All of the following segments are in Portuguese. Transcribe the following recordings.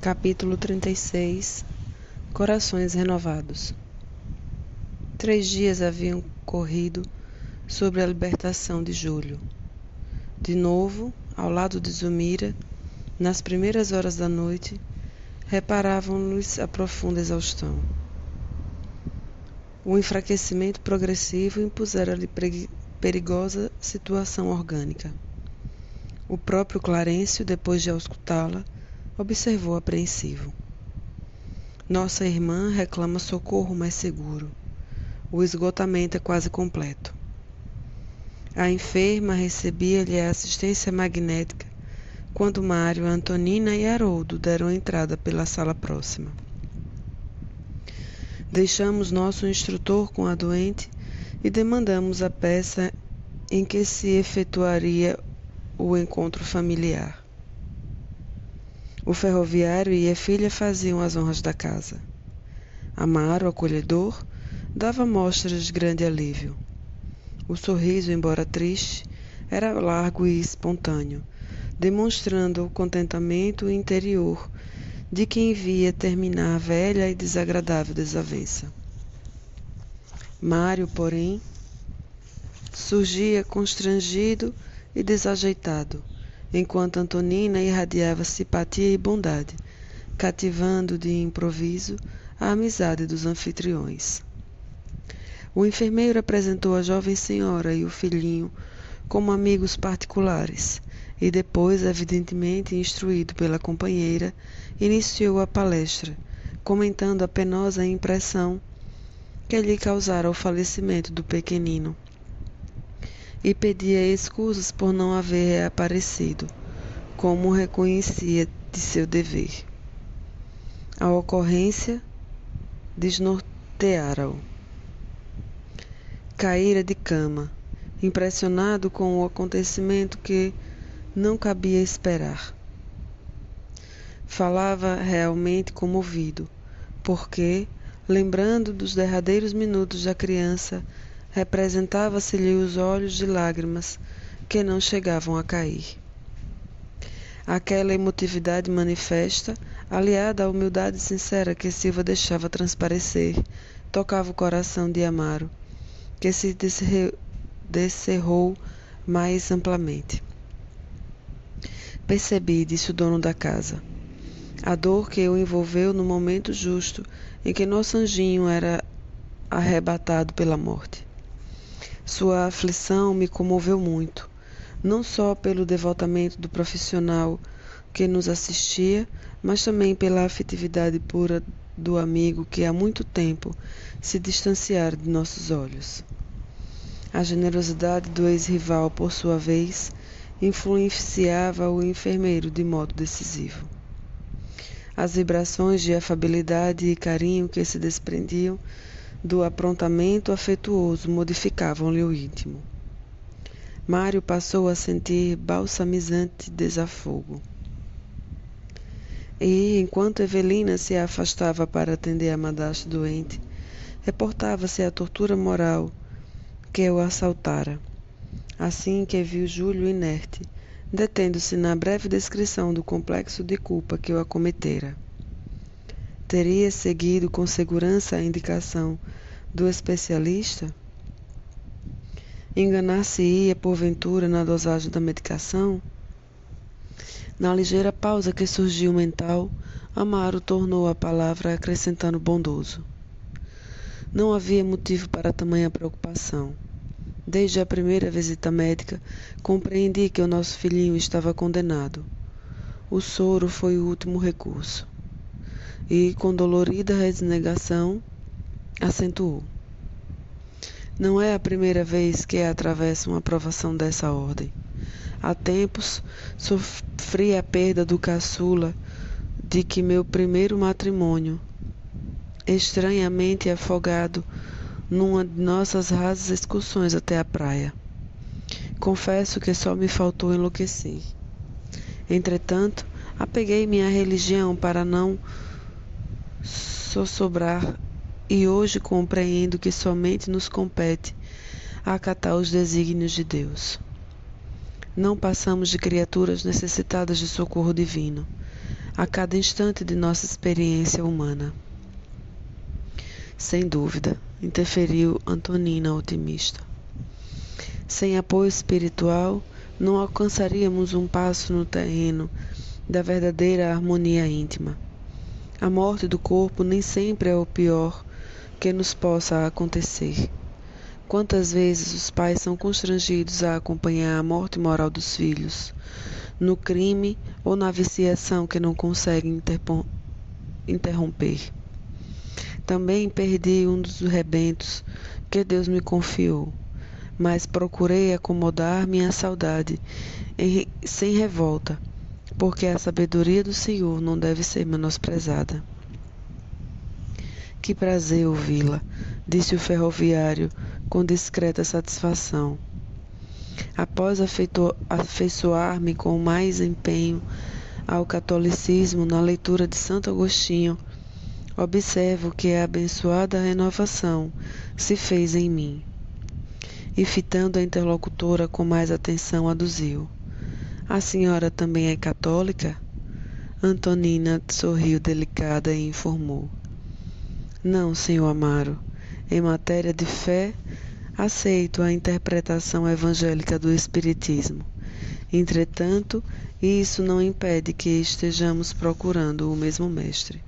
Capítulo 36 Corações renovados. 3 dias haviam corrido sobre a libertação de Júlio. De novo, ao lado de Zulmira, nas primeiras horas da noite, reparavam-lhes a profunda exaustão. O enfraquecimento progressivo impusera-lhe perigosa situação orgânica. O próprio Clarencio, depois de auscultá-la, observou apreensivo. Nossa irmã reclama socorro mais seguro. O esgotamento é quase completo. A enferma recebia-lhe a assistência magnética quando Mário, Antonina e Haroldo deram entrada pela sala próxima. Deixamos nosso instrutor com a doente e demandamos a peça em que se efetuaria o encontro familiar. O ferroviário e a filha faziam as honras da casa. Amaro, acolhedor, dava mostras de grande alívio. O sorriso, embora triste, era largo e espontâneo, demonstrando o contentamento interior de quem via terminar a velha e desagradável desavença. Mário, porém, surgia constrangido e desajeitado, enquanto Antonina irradiava simpatia e bondade, cativando de improviso a amizade dos anfitriões. O enfermeiro apresentou a jovem senhora e o filhinho como amigos particulares e depois, evidentemente instruído pela companheira, iniciou a palestra, comentando a penosa impressão que lhe causara o falecimento do pequenino, e pedia excusas por não haver reaparecido, como reconhecia de seu dever. A ocorrência desnorteara-o. Caíra de cama, impressionado com o acontecimento que não cabia esperar. Falava realmente comovido, porque, lembrando dos derradeiros minutos da criança, representava-se-lhe os olhos de lágrimas que não chegavam a cair. Aquela emotividade manifesta, aliada à humildade sincera que Silva deixava transparecer, tocava o coração de Amaro, que se descerrou mais amplamente. Percebi, disse o dono da casa, a dor que o envolveu no momento justo em que nosso anjinho era arrebatado pela morte. Sua aflição me comoveu muito, não só pelo devotamento do profissional que nos assistia, mas também pela afetividade pura do amigo que há muito tempo se distanciara de nossos olhos. A generosidade do ex-rival, por sua vez, influenciava o enfermeiro de modo decisivo. As vibrações de afabilidade e carinho que se desprendiam do aprontamento afetuoso modificavam-lhe o íntimo. Mário passou a sentir balsamizante desafogo. E, enquanto Evelina se afastava para atender a madrasta doente, reportava-se a tortura moral que o assaltara, assim que viu Júlio inerte, detendo-se na breve descrição do complexo de culpa que o acometera. Teria seguido com segurança a indicação do especialista? Enganar-se-ia, porventura, na dosagem da medicação? Na ligeira pausa que surgiu mental, Amaro tornou a palavra acrescentando bondoso. Não havia motivo para tamanha preocupação. Desde a primeira visita médica, compreendi que o nosso filhinho estava condenado. O soro foi o último recurso. E, com dolorida resignação, acentuou. Não é a primeira vez que atravessa uma provação dessa ordem. Há tempos, sofri a perda do caçula de que meu primeiro matrimônio, estranhamente afogado numa de nossas rasas excursões até a praia. Confesso que só me faltou enlouquecer. Entretanto, apeguei-me à religião para não sossobrar e hoje compreendo que somente nos compete acatar os desígnios de Deus. Não passamos de criaturas necessitadas de socorro divino. a cada instante de nossa experiência humana. Sem dúvida, interferiu Antonina, otimista. Sem apoio espiritual, não alcançaríamos um passo no terreno da verdadeira harmonia íntima. A morte do corpo nem sempre é o pior que nos possa acontecer. Quantas vezes os pais são constrangidos a acompanhar a morte moral dos filhos, no crime ou na viciação que não conseguem interromper. Também perdi um dos rebentos que Deus me confiou, mas procurei acomodar minha saudade sem revolta, porque a sabedoria do Senhor não deve ser menosprezada. Que prazer ouvi-la, disse o ferroviário com discreta satisfação. Após afeiçoar-me com mais empenho ao catolicismo na leitura de Santo Agostinho, observo que a abençoada renovação se fez em mim. E fitando a interlocutora com mais atenção, aduziu: A senhora também é católica? Antonina sorriu delicada e informou: Não, senhor Amaro. Em matéria de fé, aceito a interpretação evangélica do Espiritismo. Entretanto, isso não impede que estejamos procurando o mesmo mestre.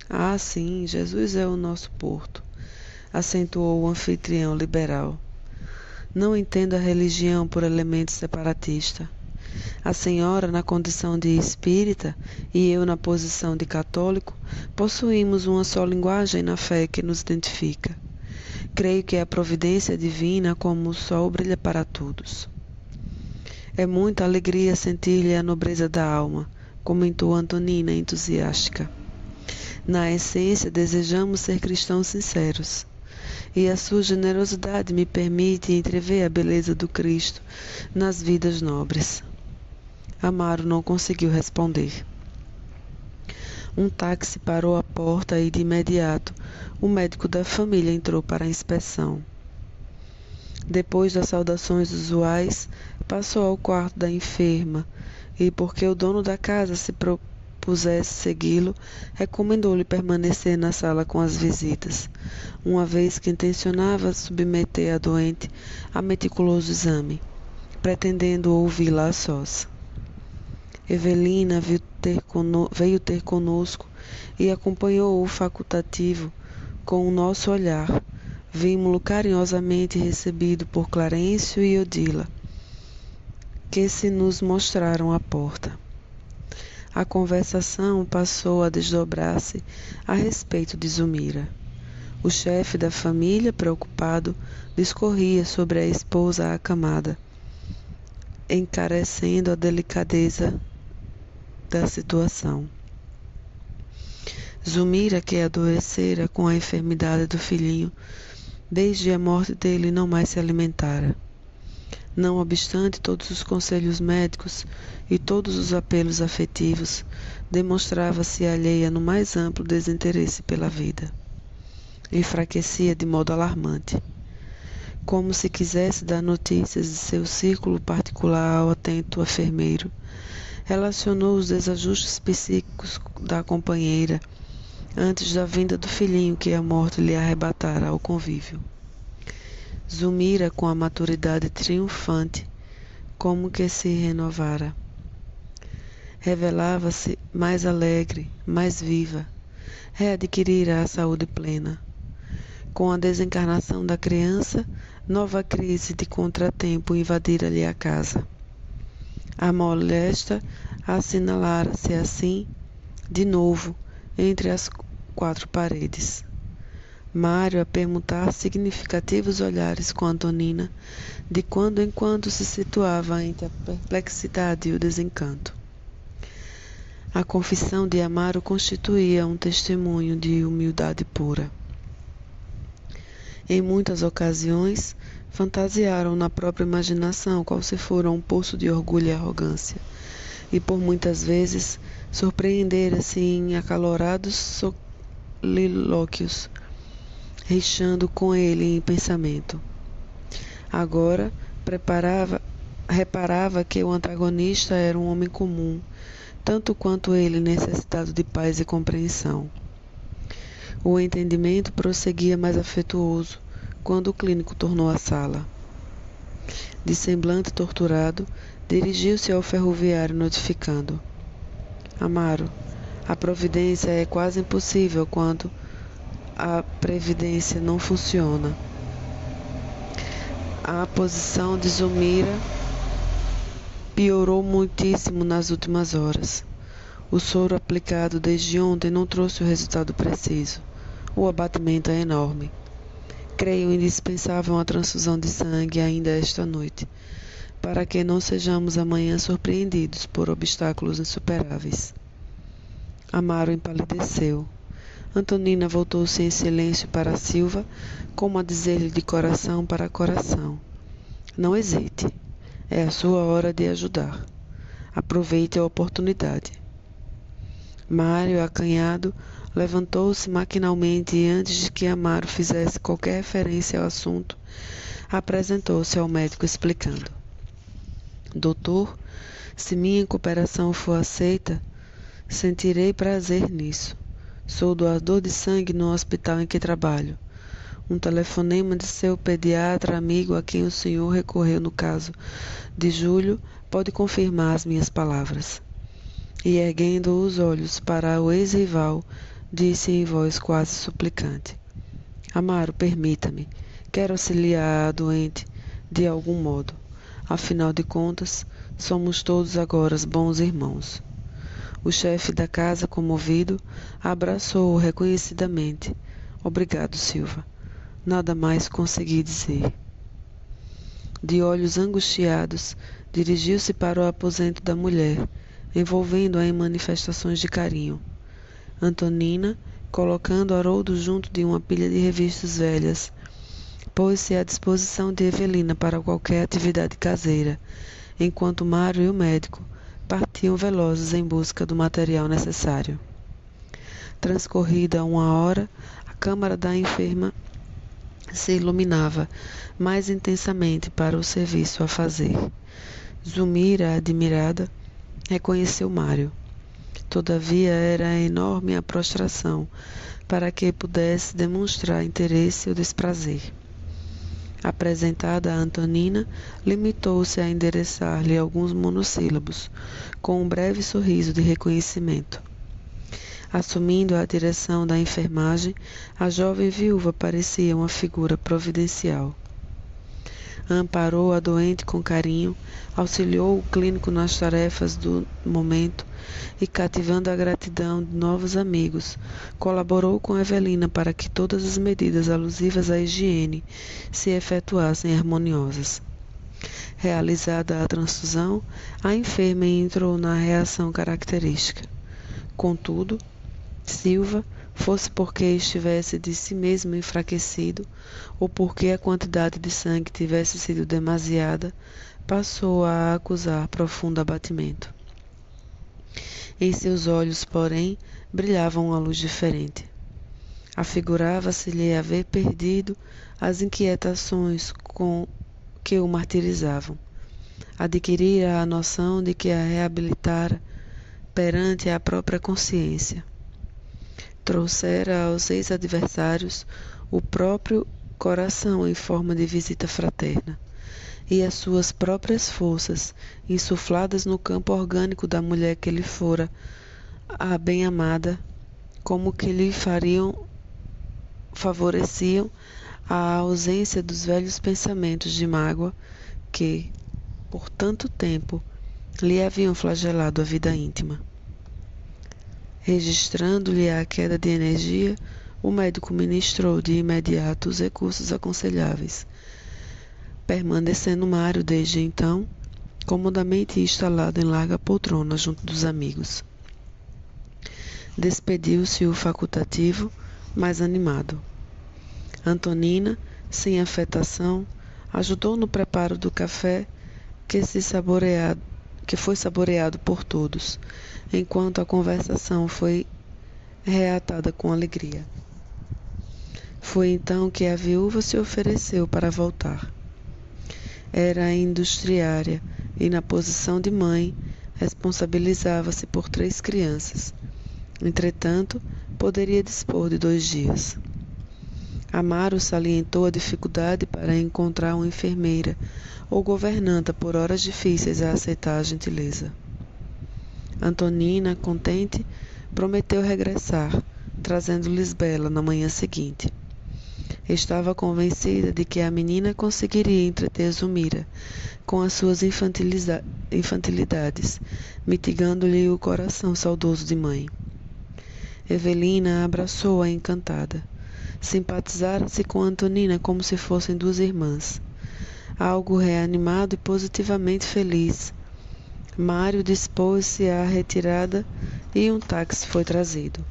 Ah, sim, Jesus é o nosso porto, acentuou o anfitrião liberal. Não entendo a religião por elemento separatista. A senhora, na condição de espírita, e eu na posição de católico, possuímos uma só linguagem na fé que nos identifica. Creio que a providência divina, como o sol, brilha para todos. É muita alegria sentir-lhe a nobreza da alma, comentou Antonina, entusiástica. Na essência, desejamos ser cristãos sinceros. E a sua generosidade me permite entrever a beleza do Cristo nas vidas nobres. Amaro não conseguiu responder. Um táxi parou à porta e, de imediato, o médico da família entrou para a inspeção. Depois das saudações usuais, passou ao quarto da enferma e, porque o dono da casa se propusesse segui-lo, recomendou-lhe permanecer na sala com as visitas, uma vez que intencionava submeter a doente a meticuloso exame, pretendendo ouvi-la a sós. Evelina veio ter conosco e acompanhou o facultativo com o nosso olhar. Vimo-lo carinhosamente recebido por Clarencio e Odila, que se nos mostraram à porta. A conversação passou a desdobrar-se a respeito de Zulmira. O chefe da família, preocupado, discorria sobre a esposa acamada, encarecendo a delicadeza da situação. Zulmira, que adoecera com a enfermidade do filhinho, desde a morte dele não mais se alimentara. Não obstante todos os conselhos médicos e todos os apelos afetivos, demonstrava-se alheia no mais amplo desinteresse pela vida. Enfraquecia de modo alarmante. Como se quisesse dar notícias de seu círculo particular ao atento enfermeiro, relacionou os desajustes psíquicos da companheira antes da vinda do filhinho que a morte lhe arrebatara ao convívio. Zulmira, com a maturidade triunfante, como que se renovara. Revelava-se mais alegre, mais viva, readquirira a saúde plena. Com a desencarnação da criança, nova crise de contratempo invadira-lhe a casa. A moléstia assinalara-se assim, de novo, entre as quatro paredes. Mário a permutar significativos olhares com Antonina, de quando em quando se situava entre a perplexidade e o desencanto. A confissão de Amaro constituía um testemunho de humildade pura. Em muitas ocasiões, fantasiaram na própria imaginação qual se fora um poço de orgulho e arrogância, e por muitas vezes surpreendera-se em acalorados solilóquios, rixando com ele em pensamento. Agora reparava que o antagonista era um homem comum, tanto quanto ele necessitado de paz e compreensão. O entendimento prosseguia mais afetuoso quando o clínico tornou à sala. De semblante torturado, dirigiu-se ao ferroviário notificando: Amaro, a providência é quase impossível quando a previdência não funciona. A posição de Zulmira piorou muitíssimo nas últimas horas. O soro aplicado desde ontem não trouxe o resultado preciso. O abatimento é enorme. Creio indispensável uma transfusão de sangue ainda esta noite, para que não sejamos amanhã surpreendidos por obstáculos insuperáveis. Amaro empalideceu. Antonina voltou-se em silêncio para Silva, como a dizer-lhe de coração para coração: Não hesite. É a sua hora de ajudar. Aproveite a oportunidade. Mário, acanhado, levantou-se maquinalmente e, antes de que Amaro fizesse qualquer referência ao assunto, apresentou-se ao médico explicando: Doutor, se minha cooperação for aceita, sentirei prazer nisso. Sou doador de sangue no hospital em que trabalho. Um telefonema de seu pediatra amigo a quem o senhor recorreu no caso de Júlio pode confirmar as minhas palavras. E erguendo os olhos para o ex-rival, disse em voz quase suplicante: Amaro, permita-me. Quero auxiliar a doente de algum modo. Afinal de contas, somos todos agora bons irmãos. O chefe da casa, comovido, abraçou-o reconhecidamente. Obrigado, Silva. Nada mais consegui dizer. De olhos angustiados, dirigiu-se para o aposento da mulher, envolvendo-a em manifestações de carinho. Antonina, colocando Haroldo junto de uma pilha de revistas velhas, pôs-se à disposição de Evelina para qualquer atividade caseira, enquanto Mário e o médico partiam velozes em busca do material necessário. Transcorrida 1 hora, a câmara da enferma se iluminava mais intensamente para o serviço a fazer. Zulmira, admirada, reconheceu Mário. Todavia era enorme a prostração para que pudesse demonstrar interesse ou desprazer. Apresentada a Antonina, limitou-se a endereçar-lhe alguns monossílabos, com um breve sorriso de reconhecimento. Assumindo a direção da enfermagem, a jovem viúva parecia uma figura providencial. Amparou a doente com carinho, auxiliou o clínico nas tarefas do momento e, cativando a gratidão de novos amigos, colaborou com Evelina para que todas as medidas alusivas à higiene se efetuassem harmoniosas. Realizada a transfusão, a enferma entrou na reação característica. Contudo, Silva, fosse porque estivesse de si mesmo enfraquecido ou porque a quantidade de sangue tivesse sido demasiada, passou a acusar profundo abatimento. Em seus olhos, porém, brilhava uma luz diferente. Afigurava-se-lhe haver perdido as inquietações que o martirizavam. Adquirira a noção de que a reabilitara perante a própria consciência. Trouxera aos ex-adversários o próprio coração em forma de visita fraterna, e as suas próprias forças, insufladas no campo orgânico da mulher que lhe fora a bem-amada, como que lhe favoreciam a ausência dos velhos pensamentos de mágoa que, por tanto tempo, lhe haviam flagelado a vida íntima. Registrando-lhe a queda de energia, o médico ministrou de imediato os recursos aconselháveis, permanecendo Mário desde então comodamente instalado em larga poltrona junto dos amigos. Despediu-se o facultativo, mais animado. Antonina, sem afetação, ajudou no preparo do café que foi saboreado por todos, enquanto a conversação foi reatada com alegria. Foi então que a viúva se ofereceu para voltar. Era industriária e, na posição de mãe, responsabilizava-se por 3 crianças. Entretanto, poderia dispor de 2 dias. Amaro salientou a dificuldade para encontrar uma enfermeira ou governanta por horas difíceis a aceitar a gentileza. Antonina, contente, prometeu regressar, trazendo Lisbela na manhã seguinte. Estava convencida de que a menina conseguiria entreter Zulmira com as suas infantilidades, mitigando-lhe o coração saudoso de mãe. Evelina abraçou-a encantada. Simpatizara-se com Antonina como se fossem 2 irmãs. Algo reanimado e positivamente feliz, Mário dispôs-se à retirada e um táxi foi trazido.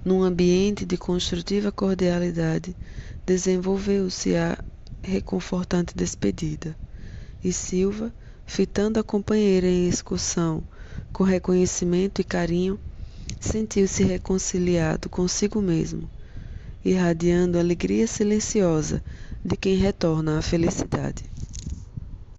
Num ambiente de construtiva cordialidade, desenvolveu-se a reconfortante despedida, e Silva, fitando a companheira em excursão com reconhecimento e carinho, sentiu-se reconciliado consigo mesmo, irradiando a alegria silenciosa de quem retorna à felicidade.